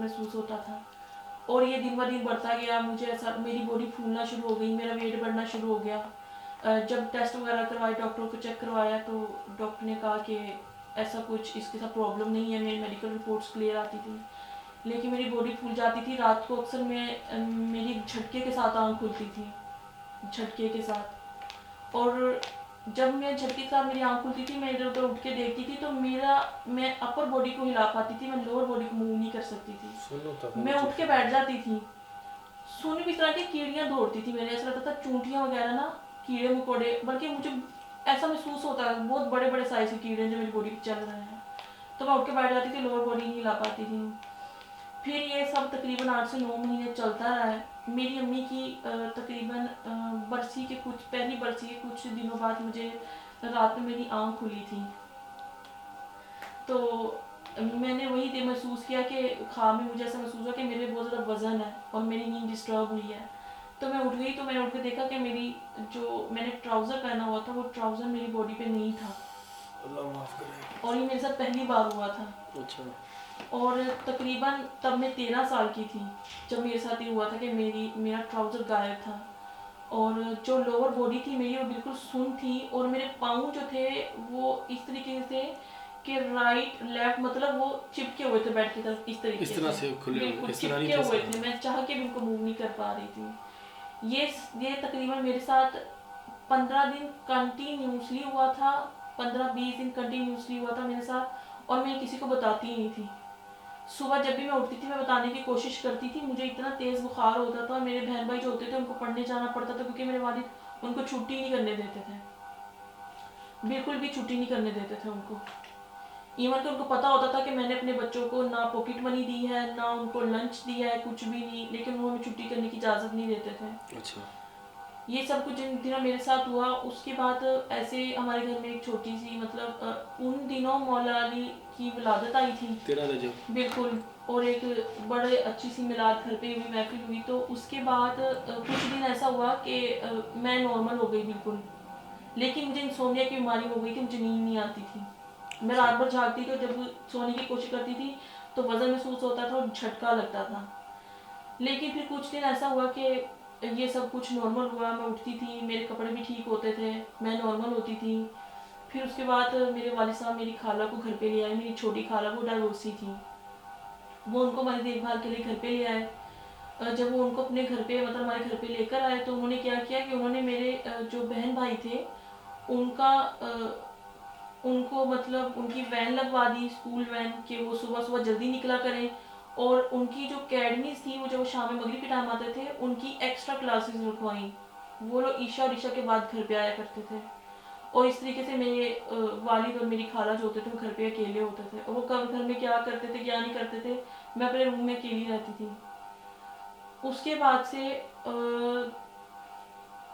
محسوس ہوتا تھا اور یہ دن ب دن بڑھتا گیا. مجھے ایسا میری باڈی پھولنا شروع ہو گئی, میرا ویٹ بڑھنا شروع ہو گیا. جب ٹیسٹ وغیرہ کروائے, ڈاکٹروں کو چیک کروایا تو ڈاکٹر نے کہا کہ ایسا کچھ اس کے ساتھ پرابلم نہیں ہے. میری میڈیکل رپورٹس کلیئر آتی تھی لیکن میری باڈی پھول جاتی تھی. رات کو اکثر میری جھٹکے کے ساتھ آنکھ کھلتی تھی, جھٹکے کے ساتھ. اور جب میں جھٹکے کے ساتھ میری آنکھ کھلتی تھی, میں ادھر ادھر اٹھ کے دیکھتی تھی تو میں اپر باڈی کو ہلا پاتی تھی, میں لوور باڈی کو موو نہیں کر سکتی تھی. میں اٹھ کے بیٹھ جاتی تھی. سن بھی اس طرح کی کیڑیاں دوڑتی تھی, میرے ایسا لگتا تھا چونٹیاں وغیرہ نا, کیڑے مکوڑے, بلکہ مجھے ایسا محسوس ہوتا ہے بہت بڑے بڑے سائز کے کیڑے جو میری باڈی پہ چل رہے ہیں. تو میں اٹھ کے بیٹھ جاتی تھی, لوور باڈی نہیں ہلا پاتی تھی. پھر یہ سب تقریباً 8 سے 9 مہینے چلتا رہا ہے. میری امی کی تقریباً برسی کے پہلی برسی کے کچھ دنوں بعد مجھے رات میں میری آنکھ کھلی تھی. تو میں نے وہی محسوس کیا کہ خواب میں مجھے ایسا محسوس ہوا کہ میرے بہت زیادہ وزن ہے اور میری نیند ڈسٹرب ہوئی ہے. تو میں اٹھ گئی, تو میں نے اٹھ کے دیکھا کہ میری جو میں نے ٹراؤزر پہنا ہوا تھا وہ ٹراؤزر میری باڈی پہ نہیں تھا. اللہ معاف کرے. اور یہ میرے ساتھ پہلی بار ہوا تھا. اچھا. اور تقریباً تب میں 13 سال کی تھی جب میرے ساتھ یہ ہوا تھا کہ میرا ٹراؤزر غائب تھا. اور جو لوور باڈی تھی میری وہ بالکل سن تھی, اور میرے پاؤں جو تھے وہ اس طریقے سے کہ رائٹ لیفٹ مطلب وہ چپکے ہوئے تھے بیڈ کی طرف, اس طریقے سے بالکل چپکے ہوئے تھے. میں چاہ کے بھی ان کو موو نہیں کر پا رہی تھی. یہ تقریباً میرے ساتھ 15 دن کنٹینیوسلی ہوا تھا, 15-20 دن کنٹینیوسلی ہوا تھا میرے ساتھ, اور میں کسی کو بتاتی ہی نہیں تھی. صبح جب بھی میں اٹھتی تھی میں بتانے کی کوشش کرتی تھی. مجھے اتنا تیز بخار ہوتا تھا, اور میرے بہن بھائی جو ہوتے تھے ان کو پڑھنے جانا پڑتا تھا کیونکہ میرے والد ان کو چھٹی نہیں کرنے دیتے تھے, بالکل بھی چھٹی نہیں کرنے دیتے تھے ان کو. ایون کہ ان کو پتا ہوتا تھا کہ میں نے اپنے بچوں کو نہ پاکٹ منی دی ہے نہ ان کو لنچ دیا ہے, کچھ بھی نہیں, لیکن وہ ہمیں چھٹی کرنے کی اجازت نہیں دیتے تھے. اچھا. یہ سب کچھ جن دنوں میرے ساتھ ہوا, اس کے بعد ایسے ہمارے گھر میں ایک چھوٹی سی مطلب ان دنوں مولا علی کی ولادت آئی تھی. 13 رجب. بالکل. اور ایک بڑے اچھی سی میلاد گھر پہ ہوئی, محفل ہوئی. تو اس کے بعد کچھ دن ایسا ہوا کہ میں نارمل ہو گئی بالکل, لیکن مجھے انسومنیا کی بیماری ہو گئی تھی, مجھے نیند نہیں آتی تھی. میں رات بھر جھاگتی تھی, اور جب سونے کی کوشش کرتی تھی تو وزن محسوس ہوتا تھا اور جھٹکا لگتا تھا. لیکن پھر کچھ دن ایسا ہوا کہ یہ سب کچھ نارمل ہوا, میں اٹھتی تھی, میرے کپڑے بھی ٹھیک ہوتے تھے, میں نارمل ہوتی تھی. پھر اس کے بعد میرے والد صاحب میری خالہ کو گھر پہ لے آئے. میری چھوٹی خالہ وہ ڈائیورسی تھی, وہ ان کو ہماری دیکھ بھال کے لیے گھر پہ لے آئے. جب وہ ان کو اپنے گھر پہ مطلب ہمارے گھر پہ لے کر آئے تو انہوں نے کیا کیا کہ انہوں نے میرے جو بہن بھائی تھے ان کو مطلب ان کی وین لگوا دی, اسکول وین, کہ وہ صبح صبح جلدی نکلا کریں. اور ان کی جو اکیڈمیز تھی وہ جب شام میں مغرب کے ٹائم آتے تھے ان کی ایکسٹرا کلاسز رکھوائیں. وہ لوگ عشاء اور عشاء کے بعد گھر پہ آیا کرتے تھے. اور اس طریقے سے میرے والد اور میری خالہ جو ہوتے تھے وہ گھر پہ اکیلے ہوتے تھے, اور وہ کب گھر میں کیا کرتے تھے کیا نہیں کرتے تھے, میں اپنے روم میں اکیلی رہتی تھی. اس کے بعد سے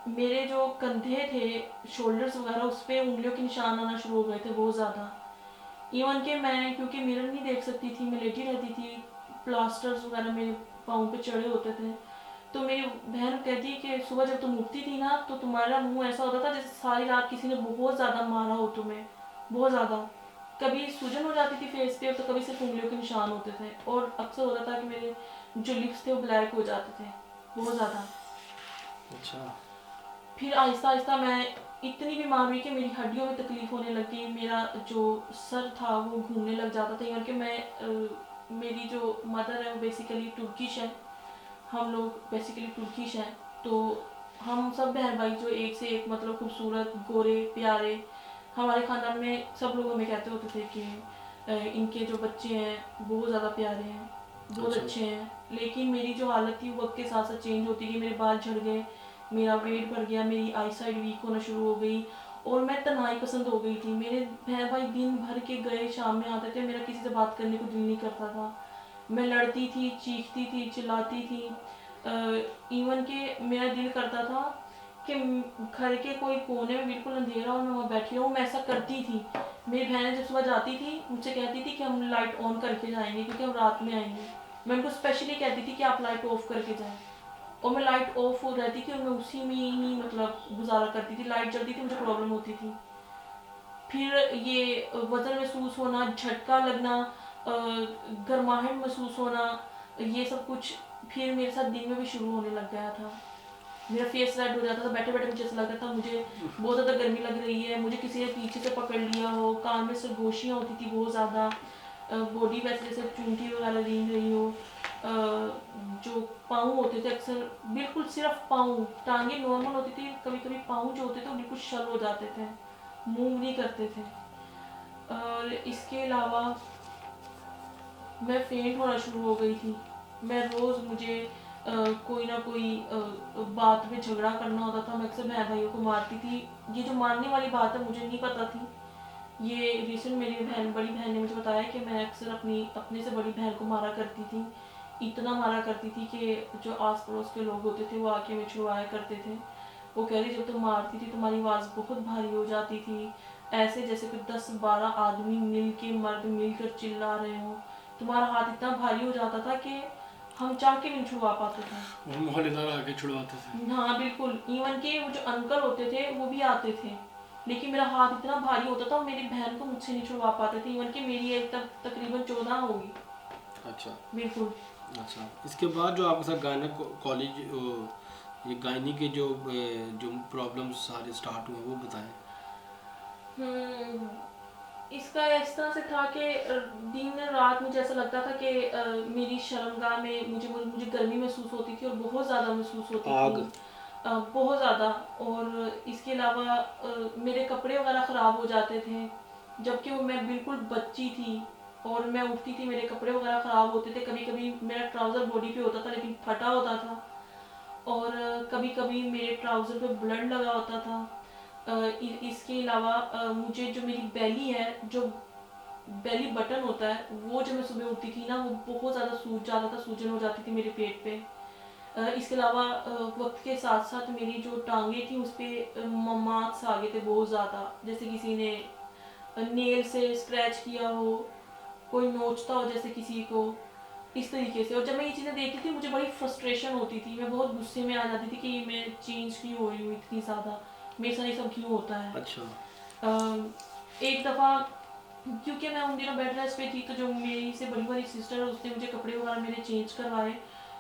میرے جو کندھے تھے, شولڈرز وغیرہ, اس پہ انگلیوں کے نشان آنا شروع ہو گئے تھے بہت زیادہ. ایون کہ میں کیونکہ میرر نہیں دیکھ سکتی تھی, میں لیٹی رہتی تھی, پلاسٹرز وغیرہ میرے پاؤں پہ چڑھے ہوتے تھے. تو میری بہن کہتی کہ صبح جب تم اٹھتی تھی نا تو تمہارا منہ ایسا ہوتا تھا جیسے ساری رات کسی نے بہت زیادہ مارا ہو تمہیں, بہت زیادہ. کبھی سوجن ہو جاتی تھی فیس پہ, تو کبھی صرف انگلیوں کے نشان ہوتے تھے, اور اکثر ہوتا تھا کہ میرے جو لپس تھے وہ بلیک ہو جاتے تھے بہت زیادہ. اچھا. پھر آہستہ آہستہ میں اتنی بیمار ہوئی کہ میری ہڈیوں میں تکلیف ہونے لگی. میرا جو سر تھا وہ گھومنے لگ جاتا تھا, کیونکہ میری جو مدر ہے وہ بیسیکلی ترکش ہے, ہم لوگ بیسیکلی ترکش ہیں. تو ہم سب بہن بھائی جو ایک سے ایک مطلب خوبصورت, گورے, پیارے, ہمارے خاندان میں سب لوگ ہمیں کہتے ہوتے تھے کہ ان کے جو بچے ہیں بہت زیادہ پیارے ہیں, بہت اچھے ہیں. لیکن میری جو حالت تھی وہ وقت کے ساتھ ساتھ چینج ہوتی گئی. میرے بال جھڑ گئے, میرا ویٹ بڑھ گیا, میری آئی سائڈ ویک ہونا شروع ہو گئی, اور میں تنہائی پسند ہو گئی تھی. میرے بہن بھائی دن بھر کے گئے شام میں آتے تھے, میرا کسی سے بات کرنے کو دل نہیں کرتا تھا. میں لڑتی تھی, چیختی تھی, چلاتی تھی. ایون کہ میرا دل کرتا تھا کہ گھر کے کوئی کونے میں بالکل اندھیرا ہو, میں وہاں بیٹھی ہوں. میں ایسا کرتی تھی. میری بہنیں جب صبح جاتی تھی مجھ سے کہتی تھی کہ ہم لائٹ آن کر کے جائیں گے کیونکہ ہم رات میں آئیں گے. میں ان کو اسپیشلی کہتی تھی کہ آپ لائٹ آف کر کے جائیں, اور میں لائٹ آف ہو رہتی تھی اور میں اسی میں ہی مطلب گزارا کرتی تھی. لائٹ جلتی تھی مجھے پرابلم ہوتی تھی. پھر یہ وزن محسوس ہونا, جھٹکا لگنا, گرماہٹ محسوس ہونا, یہ سب کچھ پھر میرے ساتھ دن میں بھی شروع ہونے لگ گیا تھا. میرا فیس ریڈ ہو جاتا تھا, بیٹھے بیٹھے مجھے ایسا لگتا تھا مجھے بہت زیادہ گرمی لگ رہی ہے, مجھے کسی نے پیچھے سے پکڑ لیا ہو, کان میں سرگوشیاں ہوتی تھی بہت زیادہ, باڈی ویسے جیسے چونٹی وغیرہ رینگ رہی ہو, جو پاؤں ہوتے تھے اکثر بالکل صرف پاؤں, ٹانگیں نارمل ہوتی تھی, کبھی کبھی پاؤں جو ہوتے تھے وہ بالکل شل ہو جاتے تھے, موو نہیں کرتے تھے. اور اس کے علاوہ میں فینٹ ہونا شروع ہو گئی تھی. میں روز مجھے کوئی نہ کوئی بات میں جھگڑا کرنا ہوتا تھا, میں اکثر بہن بھائیوں کو مارتی تھی. یہ جو مارنے والی بات ہے مجھے نہیں پتہ تھی, یہ ریسنٹ میری بڑی بہن نے مجھے بتایا کہ میں اکثر اپنے سے بڑی بہن کو مارا کرتی تھی. اتنا مارا کرتی تھی کہ جو آس پڑوس کے لوگ ہوتے تھے وہ آ کے ہمیں چھڑوایا کرتے تھے. وہ کہہ رہی جب تم مارتی تھی تمہاری آواز بہت بھاری ہو جاتی تھی, ایسے جیسے کہ 10-12 آدمی مل کے, مرد مل کر چلا رہے ہوں, تمہارا ہاتھ اتنا بھاری ہو جاتا تھا کہ ہم چاہ کے نہیں چھڑوا پاتے تھے. وہ محلے دار آ کے چھڑواتے تھے. ہاں بالکل, ایون کہ وہ جو انکل ہوتے تھے وہ بھی آتے تھے, لیکن میرا ہاتھ اتنا بھاری ہوتا تھا میری بہن کو مجھ سے نہیں چھڑوا پاتے تھے, ایون کہ میری ایج تقریباً 14 ہوگی. اچھا بالکل. اچھا, اس کے بعد جو آپ کے ساتھ گائنک کالج یہ گائنی کے جو پرابلمس سارے اسٹارٹ ہوئے وہ بتائیں. اس کا اس طرح سے تھا کہ دن رات مجھے ایسا لگتا تھا کہ میری شرمگاہ میں مجھے گرمی محسوس ہوتی تھی, اور بہت زیادہ محسوس ہوتی تھی, بہت زیادہ. اور اس کے علاوہ میرے کپڑے وغیرہ خراب ہو جاتے تھے, جبکہ وہ میں بالکل بچی تھی اور میں اٹھتی تھی میرے کپڑے وغیرہ خراب ہوتے تھے. کبھی کبھی میرا ٹراؤزر باڈی پہ ہوتا تھا لیکن پھٹا ہوتا تھا, اور کبھی کبھی میرے ٹراؤزر پہ بلڈ لگا ہوتا تھا. اس کے علاوہ مجھے جو میری بیلی ہے, جو بیلی بٹن ہوتا ہے, وہ جو میں صبح اٹھتی تھی نا وہ بہت زیادہ سوج جاتا تھا, سوجن ہو جاتی تھی میرے پیٹ پہ. اس کے علاوہ وقت کے ساتھ ساتھ میری جو ٹانگیں تھیں اس پہ مارکس آ گئے تھے بہت زیادہ, جیسے کسی نے نیل سے اسکریچ کیا ہو, کوئی نوچتا ہو جیسے کسی کو, اس طریقے سے. اور جب میں یہ چیزیں دیکھتی تھی مجھے بڑی فرسٹریشن ہوتی تھی, میں بہت غصے میں آ جاتی تھی کہ میں چینج کیوں ہو رہی ہوں اتنی زیادہ, میرے ساتھ یہ سب کیوں ہوتا ہے. اچھا. ایک دفعہ کیونکہ میں ان دنوں بیڈ ریسٹ پہ تھی, تو جو میری سے بڑی بڑی سسٹر ہے اس نے مجھے کپڑے وغیرہ میرے چینج کروائے,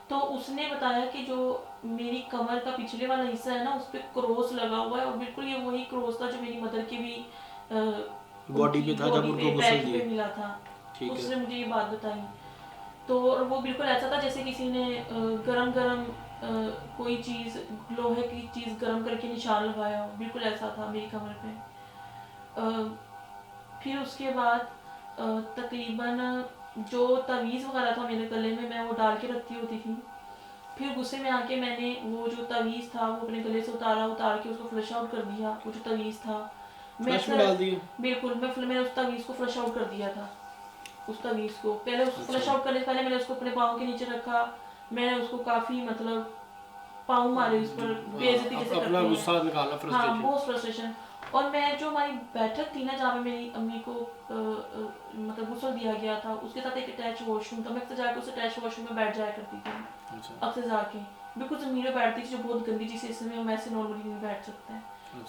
تو اس نے بتایا کہ جو میری کمر کا پچھلے والا حصہ ہے نا اس پہ کروس لگا ہوا ہے, اور بالکل یہ وہی کروس تھا جو میری مدر کے بھی باڈی پہ تھا جب ان کو غسل بیک پہ ملا تھا. اس نے مجھے یہ بات بتائی, تو وہ بالکل ایسا تھا جیسے کسی نے گرم کوئی چیز, لوہے کی چیز گرم کر کے نشان لگایا ہو, بالکل ایسا تھا میری کمر پہ. پھر اس کے بعد تقریباً جو تعویذ وغیرہ تھا میرے گلے میں وہ ڈال کے رکھتی ہوتی تھی. پھر غصے میں آ کے میں نے وہ جو تعویذ تھا وہ اپنے گلے سے اتار کے اس کو فلش آؤٹ کر دیا. وہ جو تعویذ تھا بالکل میں نے اس تعویذ کو فلش آؤٹ کر دیا تھا. اس تعویذ کو پہلے اس کو فلش آؤٹ کرنے سے پہلے میں نے اس کو اپنے پاؤں کے نیچے رکھا, میں نے اس کو کافی مطلب پاؤں مارے اس پر, بے عزتی جیسے کرتے ہیں, ہاں بہت فرسٹریشن. اور میں جو ہماری بیٹھک تھی نا جہاں پہ میری امی کو مطلب غسل دیا گیا تھا, اس کے ساتھ ایک اٹیچ واش روم تھا, میں اکثر جا کے اس اٹیچ واش روم میں بیٹھ جایا کرتی تھی. اکثر جا کے بالکل زمین پہ بیٹھتی تھی, جو بہت گندی چیز ہے, اس میں ہم ایسے نارملی نہیں بیٹھ سکتے ہیں,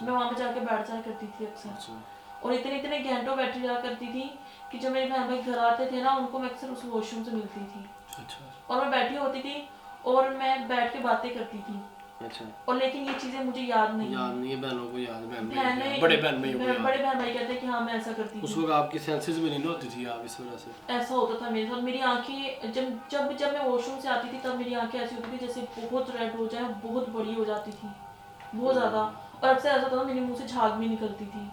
میں وہاں پہ جا کے بیٹھ جایا کرتی تھی اکثر. اور اتنے گھنٹوں بیٹھ جایا کرتی تھی کہ جب میرے بہن بھائی گھر آتے تھے نا ان کو میں اکثر اس واش روم سے ملتی تھی, اور میں بیٹھی ہوتی تھی اور میں بیٹھ کے باتیں کرتی تھی. اور لیکن یہ چیزیں مجھے یاد نہیں ہے, بہنوں کو یاد, بڑے بہن بھائی کہتے ہیں کہ ہاں میں ایسا کرتی تھی. اس وقت آپ کی سینسز بھی نہیں ہوتی تھی, آپ اس وجہ سے ایسا ہوتا تھا میرے ساتھ. میری آنکھیں جب میں واش روم سے آتی تھی تب میری آنکھیں ایسی ہوتی تھی جیسے بہت ریڈ ہو جائیں, بہت بڑی ہو جاتی تھی بہت زیادہ. اور اکثر ایسا ہوتا تھا میرے منہ سے جھاگ بھی نکلتی تھی,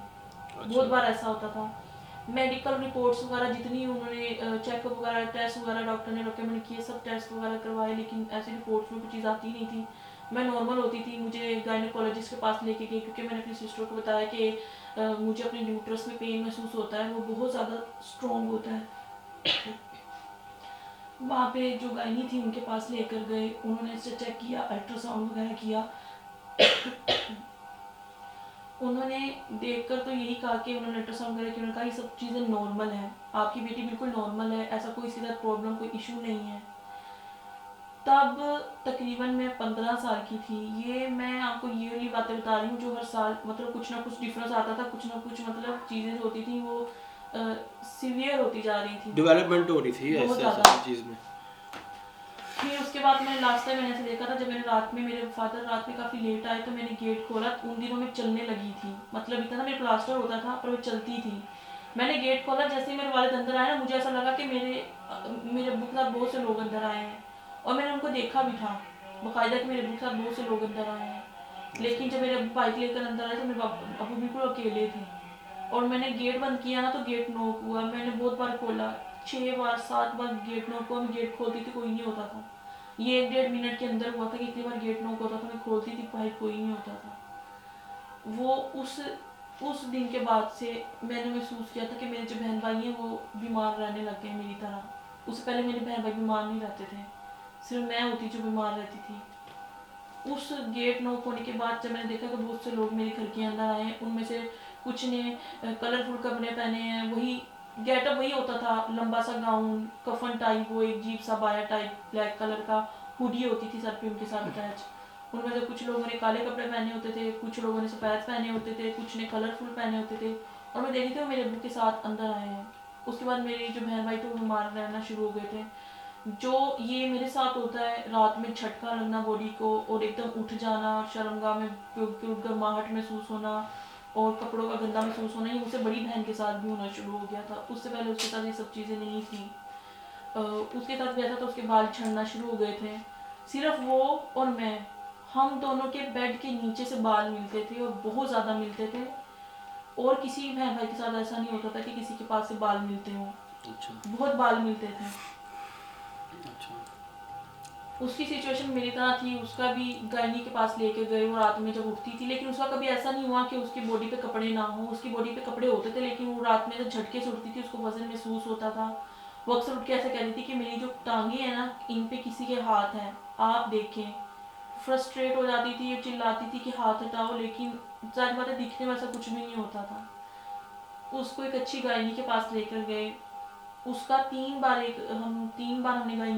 بہت بار ایسا ہوتا تھا. میڈیکل رپورٹس وغیرہ جتنی انہوں نے چیک اپ وغیرہ ٹیسٹ وغیرہ ڈاکٹر نے ریکمینڈ کیے, سب ٹیسٹ وغیرہ کروائے, لیکن ایسی رپورٹس میں کوئی چیز آتی نہیں تھی. میں نارمل ہوتی تھی. مجھے گائنیکولوجسٹ کے پاس لے کے گئی کیونکہ میں نے اپنی سسٹر کو بتایا کہ مجھے اپنے یوٹرس میں پین محسوس ہوتا ہے, وہ بہت زیادہ اسٹرانگ ہوتا ہے. وہاں پہ جو گائنی تھی ان کے پاس لے کر گئے, انہوں نے اسے چیک کیا, الٹرا ساؤنڈ وغیرہ کیا. انہوں نے دیکھ کر تو یہی کہا کہ انہوں نے الٹرا ساؤنڈ وغیرہ کیا, انہوں نے کہا یہ سب چیزیں نارمل ہیں, آپ کی بیٹی بالکل نارمل ہے, ایسا کوئی اس کے ساتھ پرابلم کوئی ایشو نہیں ہے. تب تقریباً میں 15 سال کی تھی. یہ میں آپ کو یہ والی باتیں بتا رہی ہوں جو ہر سال مطلب کچھ نہ کچھ ڈفرینس آتا تھا, کچھ نہ کچھ مطلب چیزیں جو ہوتی تھیں وہ سیویئر ہوتی جا رہی تھی, ڈیولپمنٹ ہو رہی تھی بہت زیادہ چیز میں. پھر اس کے بعد میں لاسٹ ٹائم میں نے ایسے دیکھا تھا جب میں نے رات میں، میرے فادر رات میں کافی لیٹ آئے تو میں نے گیٹ کھولا، ان دنوں میں چلنے لگی تھی، مطلب اتنا میرے پلاسٹر ہوتا تھا پر وہ چلتی تھی. میں نے گیٹ کھولا، جیسے ہی میرے والد اندر آئے نا مجھے ایسا لگا کہ میرے ابو کے ساتھ بہت سے لوگ اندر آئے ہیں، اور میں نے ان کو دیکھا بھی تھا باقاعدہ کہ میرے ابو کے ساتھ بہت سے لوگ اندر آئے ہیں. لیکن جب میرے ابو بائک لے کر اندر آئے تو میرے ابو بالکل اکیلے تھے، اور میں نے گیٹ بند کیا نا تو گیٹ نوک ہوا. میں نے بہت بار کھولا، 6 بار 7 بار گیٹ نوک ہوا. میں گیٹ کھولتی تھی کوئی نہیں ہوتا تھا. یہ 1-1.5 منٹ کے اندر ہوا تھا کہ اتنی بار گیٹ نوک ہوتا تھا، میں کھولتی تھی باہر کوئی نہیں ہوتا تھا. وہ اس دن کے بعد سے میں نے محسوس کیا تھا کہ میرے جو بہن بھائی ہیں وہ بیمار رہنے لگ گئے میری طرح. اس سے پہلے میرے بہن بھائی بیمار نہیں رہتے تھے، صرف میں ہوتی جو بیمار رہتی تھی. اس گیٹ نوک ہونے کے بعد جب میں نے دیکھا کہ بہت سے لوگ میرے گھر کے اندر آئے ہیں، ان میں سے کچھ نے کلرفل کپڑے پہنے ہیں، وہی گیٹ اپ وہی ہوتا تھا، لمبا سا گاؤن، کفن ٹائپ، وہ ایک جیپ سا بایا ٹائپ، بلیک کلر کا ہوڈی ہوتی تھی سر پہ ان کے ساتھ اٹیچ. ان میں سے کچھ لوگوں نے کالے کپڑے پہنے ہوتے تھے، کچھ لوگوں نے سفید پہنے ہوتے تھے، کچھ نے کلرفل پہنے ہوتے تھے، اور میں دیکھی تھی وہ میرے ابو کے ساتھ اندر آئے ہیں. اس کے بعد میری جو بہن بھائی تھے وہ بیمار رہنا شروع ہو گئے تھے. جو یہ میرے ساتھ ہوتا ہے، رات میں جھٹکا لگنا باڈی کو، اور ایک دم اٹھ جانا، شرمگاہ میں گرماہٹ محسوس ہونا، اور کپڑوں کا گندا محسوس ہونا، یہ مجھ سے بڑی بہن کے ساتھ بھی ہونا شروع ہو گیا تھا. اس سے پہلے اس کے ساتھ یہ سب چیزیں نہیں تھیں. اس کے ساتھ بھی ایسا تھا، اس کے بال جھڑنا شروع ہو گئے تھے. صرف وہ اور میں، ہم دونوں کے بیڈ کے نیچے سے بال ملتے تھے، اور بہت زیادہ ملتے تھے. اور کسی بہن بھائی کے ساتھ ایسا نہیں ہوتا تھا کہ کسی کے پاس سے بال ملتے ہوں. اچھا بہت بال ملتے تھے. اچھا. اس کی سچویشن میری طرح تھی. اس کا بھی گائنی کے پاس لے کے گئے وہ رات میں جب اٹھتی تھی، لیکن اس کا کبھی ایسا نہیں ہوا کہ اس کی باڈی پہ کپڑے نہ ہوں. اس کی باڈی پہ کپڑے ہوتے تھے، لیکن وہ رات میں جب جھٹکے سے اٹھتی تھی اس کو وزن محسوس ہوتا تھا. وہ اکثر اٹھ کے ایسے کہتی تھی کہ میری جو ٹانگیں ہیں نا، ان پہ کسی کے ہاتھ ہیں، آپ دیکھیں. فرسٹریٹ ہو جاتی تھی، چلاتی تھی کہ ہاتھ ہٹاؤ، لیکن ظاہر بات ہے دکھنے میں ایسا کچھ بھی نہیں ہوتا تھا. اس کو ایک اچھی گائنی کے پاس لے کر گئے. اس کا 3 بار ہم نے گائنی